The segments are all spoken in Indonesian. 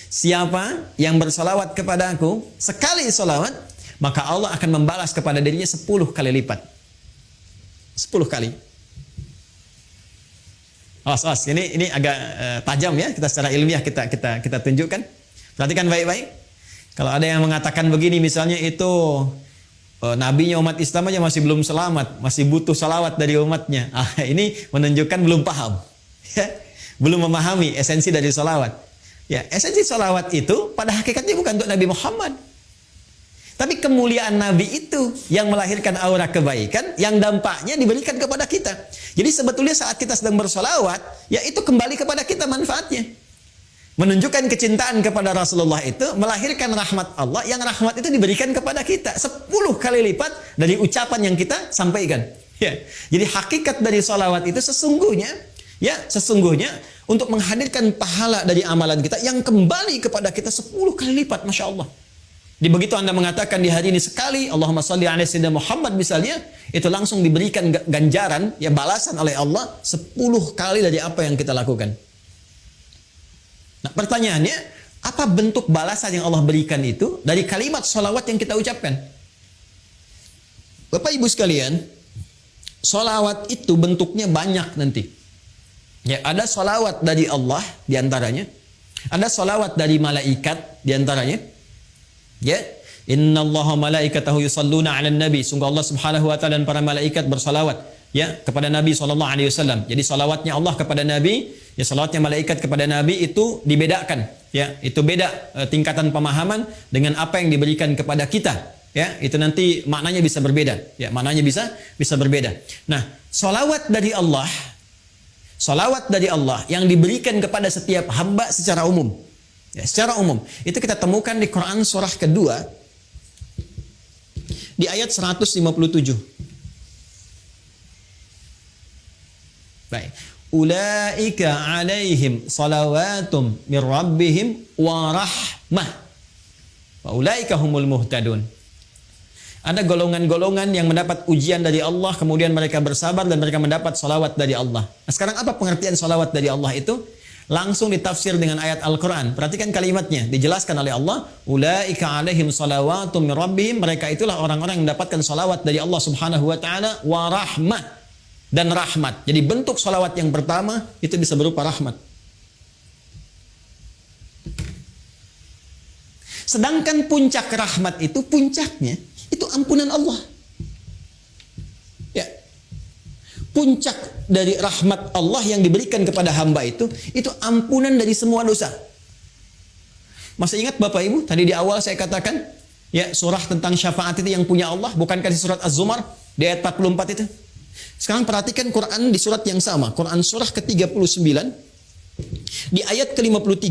Siapa yang bersalawat kepada aku sekali salawat, maka Allah akan membalas kepada dirinya 10 kali lipat. 10 kali. Awas, ini agak tajam ya, kita secara ilmiah kita tunjukkan. Perhatikan baik-baik. Kalau ada yang mengatakan begini, misalnya itu nabinya umat Islam aja masih belum selamat, masih butuh salawat dari umatnya. Ini menunjukkan belum paham, ya, belum memahami esensi dari salawat. Ya, esensi salawat itu pada hakikatnya bukan untuk Nabi Muhammad, tapi kemuliaan Nabi itu yang melahirkan aura kebaikan yang dampaknya diberikan kepada kita. Jadi sebetulnya saat kita sedang bersalawat, ya itu kembali kepada kita manfaatnya. Menunjukkan kecintaan kepada Rasulullah itu melahirkan rahmat Allah, yang rahmat itu diberikan kepada kita 10 kali lipat dari ucapan yang kita sampaikan. Ya. Jadi hakikat dari salawat itu sesungguhnya untuk menghadirkan pahala dari amalan kita yang kembali kepada kita 10 kali lipat, Masya Allah. Di begitu Anda mengatakan di hari ini sekali Allahumma sholli ala sayyidina Muhammad misalnya, itu langsung diberikan ganjaran, ya balasan oleh Allah 10 kali dari apa yang kita lakukan. Nah, pertanyaannya, apa bentuk balasan yang Allah berikan itu dari kalimat sholawat yang kita ucapkan? Bapak Ibu sekalian, sholawat itu bentuknya banyak nanti. Ya, ada sholawat dari Allah diantaranya, ada sholawat dari malaikat diantaranya. Ya, innallaha malaikatahu yusalluna 'alan nabi. Sungguh Allah Subhanahu wa taala dan para malaikat bersalawat ya kepada Nabi SAW. Jadi salawatnya Allah kepada Nabi, ya salawatnya malaikat kepada Nabi itu dibedakan. Ya, itu beda tingkatan pemahaman dengan apa yang diberikan kepada kita. Ya, itu nanti maknanya bisa berbeda. Ya, maknanya bisa berbeda. Nah, salawat dari Allah yang diberikan kepada setiap hamba secara umum. Ya, secara umum. Itu kita temukan di Quran surah kedua di ayat 157. Baik. Ulaika alaihim salawatum mir rabbihim wa rahmah. Wa ulaika humul muhtadun. Ada golongan-golongan yang mendapat ujian dari Allah, kemudian mereka bersabar dan mereka mendapat salawat dari Allah. Nah, sekarang apa pengertian salawat dari Allah itu? Langsung ditafsir dengan ayat Al-Quran. Perhatikan kalimatnya, dijelaskan oleh Allah. Ulaika alaihim salawatum mir rabbihim. Mereka itulah orang-orang yang mendapatkan salawat dari Allah Subhanahu wa ta'ala wa rahmah. Dan rahmat. Jadi bentuk salawat yang pertama itu bisa berupa rahmat. Sedangkan puncak rahmat itu, puncaknya itu ampunan Allah. Ya. Puncak dari rahmat Allah yang diberikan kepada hamba itu ampunan dari semua dosa. Masih ingat Bapak Ibu, tadi di awal saya katakan, ya surah tentang syafaat itu yang punya Allah, bukankah di surat Az-Zumar di ayat 44 itu? Sekarang perhatikan Quran di surat yang sama, Quran surah ke-39 di ayat ke-53.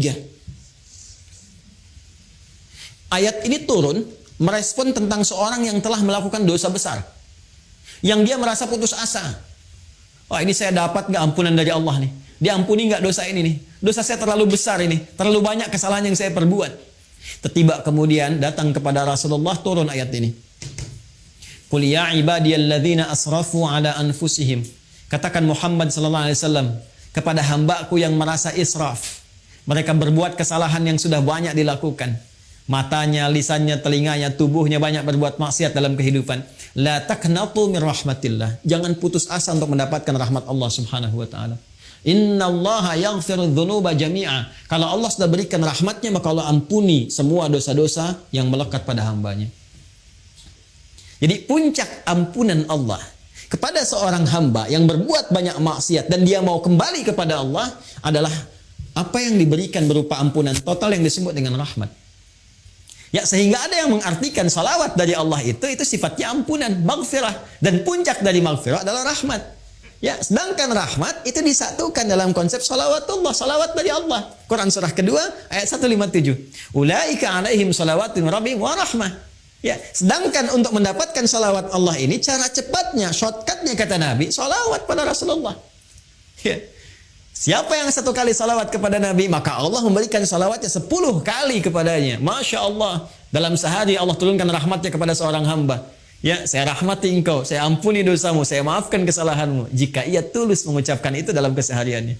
Ayat ini turun merespon tentang seorang yang telah melakukan dosa besar, yang dia merasa putus asa. Wah, ini saya dapat nggak ampunan dari Allah nih? Diampuni nggak dosa ini nih? Dosa saya terlalu besar ini, terlalu banyak kesalahan yang saya perbuat. Tiba kemudian datang kepada Rasulullah turun ayat ini. Qul ya ibadiyalladzina asrafu ala anfusihim. Katakan Muhammad sallallahu alaihi wasallam kepada hambaku yang merasa israf. Mereka berbuat kesalahan yang sudah banyak dilakukan. Matanya, lisannya, telinganya, tubuhnya banyak berbuat maksiat dalam kehidupan. La taqnatu min rahmatillah. Jangan putus asa untuk mendapatkan rahmat Allah Subhanahu wa taala. Innallaha yaghfiru dzunuba jami'a. Kalau Allah sudah berikan rahmatnya, maka Allah ampuni semua dosa-dosa yang melekat pada hambanya. Jadi puncak ampunan Allah kepada seorang hamba yang berbuat banyak maksiat dan dia mau kembali kepada Allah adalah apa yang diberikan berupa ampunan total yang disebut dengan rahmat. Ya, sehingga ada yang mengartikan salawat dari Allah itu sifatnya ampunan, maghfirah, dan puncak dari maghfirah adalah rahmat. Ya, sedangkan rahmat itu disatukan dalam konsep salawatullah, salawat dari Allah. Quran surah kedua ayat 157. Ulaika alaihim salawatun rabbihim wa rahmah. Ya, sedangkan untuk mendapatkan salawat Allah ini cara cepatnya, shortcutnya kata Nabi, salawat pada Rasulullah. Ya. Siapa yang satu kali salawat kepada Nabi, maka Allah memberikan salawatnya 10 kali kepadanya. Masya Allah, dalam sehari Allah turunkan rahmatnya kepada seorang hamba. Ya, saya rahmati engkau, saya ampuni dosamu, saya maafkan kesalahanmu. Jika ia tulus mengucapkan itu dalam kesehariannya.